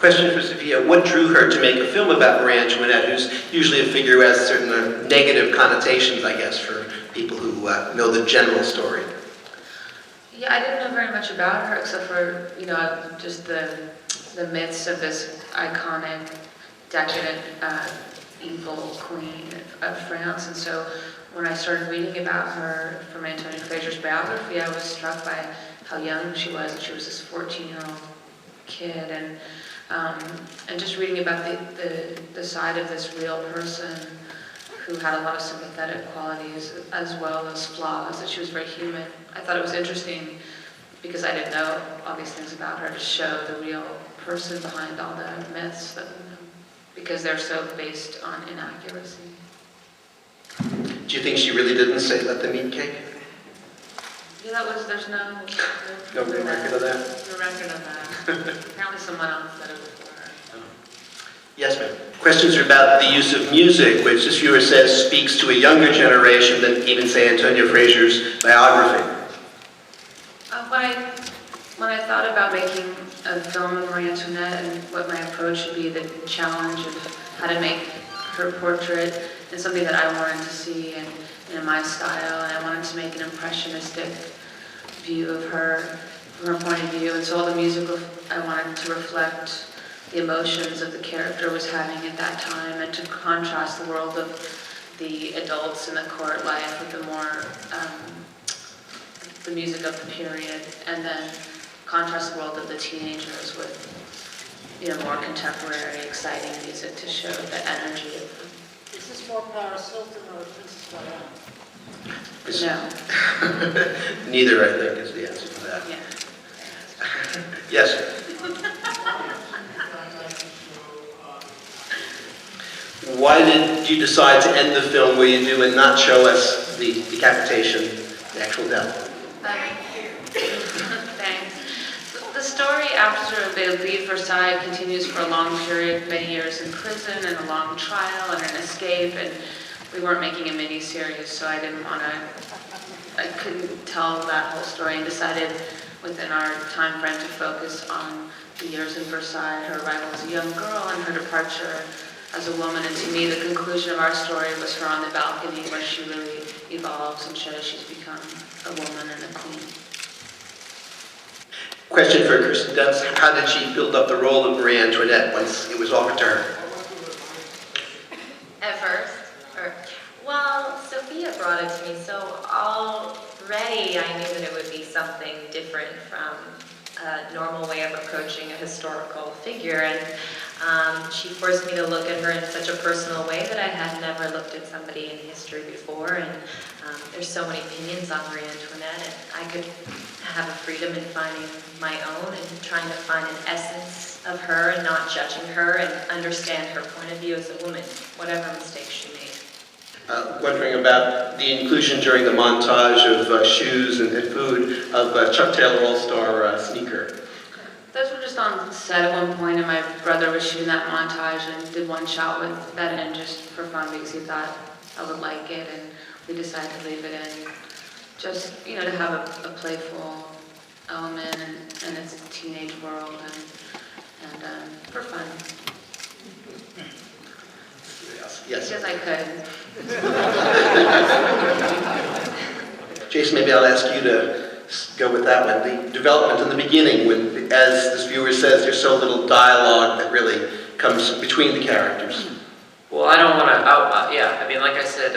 Question for Sofia: what drew her to make a film about Marie Antoinette, who's usually a figure who has certain negative connotations, I guess, for people who know the general story? Yeah, I didn't know very much about her except for, just the myths of this iconic, decadent, evil queen of France. And so when I started reading about her from Antoinette Fraser's biography, I was struck by how young she was. She was this 14-year-old kid, and just reading about the side of this real person who had a lot of sympathetic qualities as well as flaws, that she was very human. I thought it was interesting because I didn't know all these things about her, to show the real person behind all the myths, that, because they're so based on inaccuracy. Do you think she really didn't say let them eat cake? Yeah, there's no record of that? No record of that. Apparently someone else said it before her. Yes, ma'am. Questions are about the use of music, which this viewer says speaks to a younger generation than even, say, Antoinette Fraser's biography. When I thought about making a film of Marie Antoinette and what my approach should be, the challenge of how to make her portrait and something that I wanted to see in my style, and I wanted to make an impressionistic view of her, from her point of view, and so all the music I wanted to reflect the emotions that the character was having at that time, and to contrast the world of the adults in the court life with the more the music of the period, and then contrast the world of the teenagers with more contemporary, exciting music to show the energy of them. Is this more Paris Hilton or Princess Diana? No. Neither, I think, is the answer to that. Yeah. Yes. Why did you decide to end the film where you do and not show us the decapitation, the actual death? Thanks. The story after They Leave Versailles continues for a long period, many years in prison and a long trial and an escape, and we weren't making a mini-series, so I couldn't tell that whole story, and decided within our time frame to focus on the years in Versailles, her arrival as a young girl and her departure as a woman. And to me, the conclusion of our story was her on the balcony, where she really evolves and shows she's become a woman and a queen. Question for Kirsten Dunst: how did she build up the role of Marie Antoinette once it was offered to her? At first? Well, Sofia brought it to me, so already I knew that it would be something different from a normal way of approaching a historical figure, and she forced me to look at her in such a personal way that I had never looked at somebody in history before, and there's so many opinions on Marie Antoinette, and I could have a freedom in finding my own and trying to find an essence of her and not judging her, and understand her point of view as a woman, whatever mistakes she made. Wondering about the inclusion during the montage of shoes and food of Chuck Taylor All-Star sneaker. Those were just on set at one point, and my brother was shooting that montage and did one shot with that in just for fun because he thought I would like it, and we decided to leave it in just, to have a playful element, and it's a teenage world, and for fun. Yes. Because I could. Jason, maybe I'll ask you to go with that one. The development in the beginning, when, as this viewer says, there's so little dialogue that really comes between the characters. Well, I don't want to, like I said,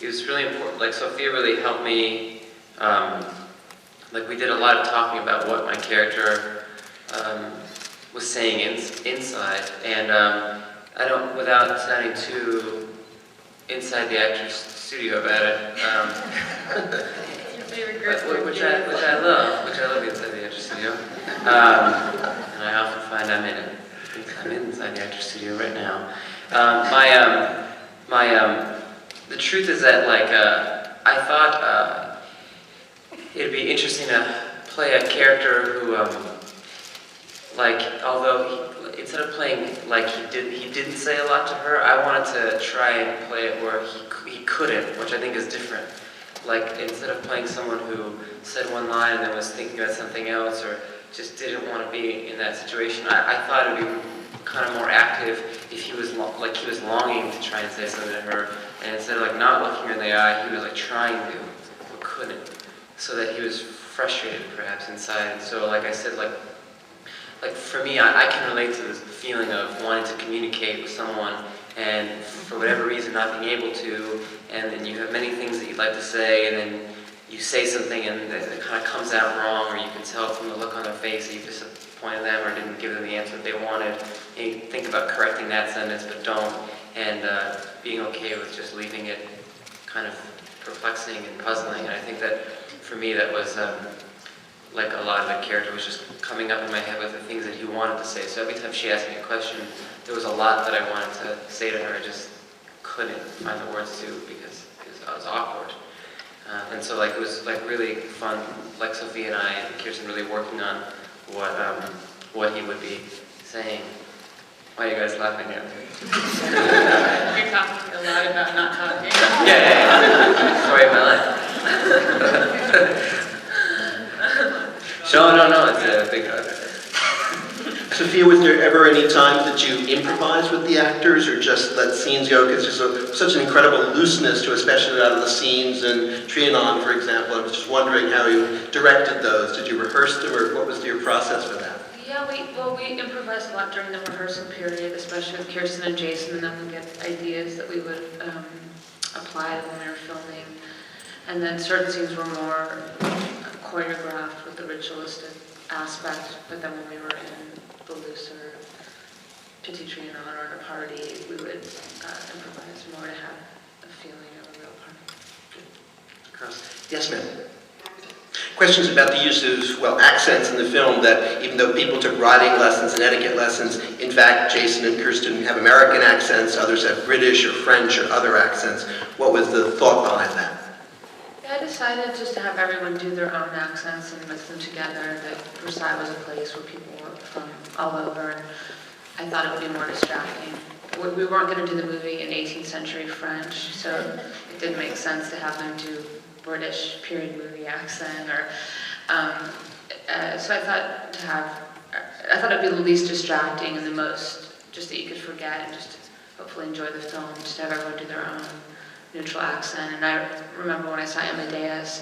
it was really important. Like, Sofia really helped me. We did a lot of talking about what my character was saying inside, and I don't, without sounding too inside the actor's studio about it, Your favorite group, which I love inside the actor's studio, and I often find I'm inside the actor's studio right now. The truth is that I thought it'd be interesting to play a character who although instead of playing like he didn't say a lot to her, I wanted to try and play it where he couldn't, which I think is different. Like, instead of playing someone who said one line and then was thinking about something else, or just didn't want to be in that situation. I thought it would be kind of more active if he was like he was longing to try and say something to her, and instead of like not looking her in the eye, he was like trying to, but couldn't, so that he was frustrated perhaps inside. And so like I said, like for me, I can relate to this feeling of wanting to communicate with someone, and for whatever reason not being able to, and then you have many things that you'd like to say, and then you say something and it kind of comes out wrong, or you can tell from the look on their face that you disappointed them or didn't give them the answer that they wanted. And you think about correcting that sentence but don't, and being okay with just leaving it kind of perplexing and puzzling. And I think that for me that was like a lot of the character was just coming up in my head with the things that he wanted to say. So every time she asked me a question, there was a lot that I wanted to say to her, I just couldn't find the words to because I was awkward. And so like it was like really fun, like Sofia and I and Kirsten really working on what he would be saying. Why are you guys laughing at me? You're talking a lot about not talking. Yeah. Story of my life. No, it's a big Sofia, was there ever any time that you improvised with the actors or just let scenes go? Because there's such an incredible looseness to especially out of the scenes in Trianon, for example. I was just wondering how you directed those. Did you rehearse them, or what was your process for that? Yeah, we improvised a lot during the rehearsal period, especially with Kirsten and Jason, and then we get ideas that we would apply when we were filming. And then certain scenes were more choreographed with the ritualistic aspect, but then when we were in the looser Petit Trianon or in a party, we would improvise more to have a feeling of a real party. Yes, ma'am. Questions about the use of, well, accents in the film, that even though people took writing lessons and etiquette lessons, in fact, Jason and Kirsten have American accents, others have British or French or other accents. What was the thought behind that? Yeah, I decided just to have everyone do their own accents and mix them together. That Versailles was a place where people were from all over, and I thought it would be more distracting. We weren't going to do the movie in 18th century French, so it didn't make sense to have them do British period movie accent, or so I thought it'd be the least distracting and the most just that you could forget and just hopefully enjoy the film. Just have everyone do their own neutral accent. And I remember when I saw Amadeus,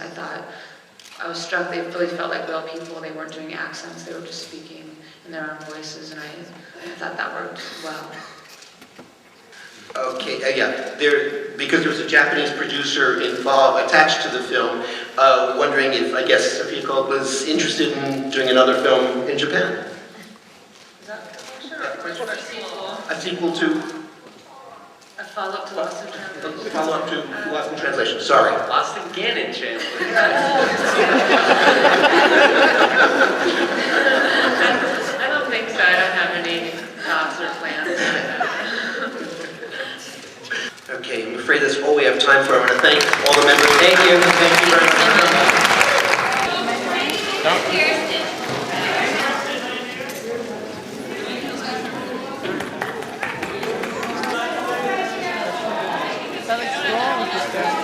I was struck. They really felt like real people. They weren't doing accents; they were just speaking in their own voices, and I thought that worked well. Okay, yeah. Because there was a Japanese producer attached to the film, wondering if, I guess, Sofia Coppola was interested in doing another film in Japan. Is that a sequel? A sequel to? A follow-up to Lost in Translation? Follow-up to Lost in Translation, sorry. Lost again in translation. I don't think so. I don't have any thoughts or plans. Okay, I'm afraid that's all we have time for. I want to thank all the members. Thank you very much. That looks wrong, Kirsten.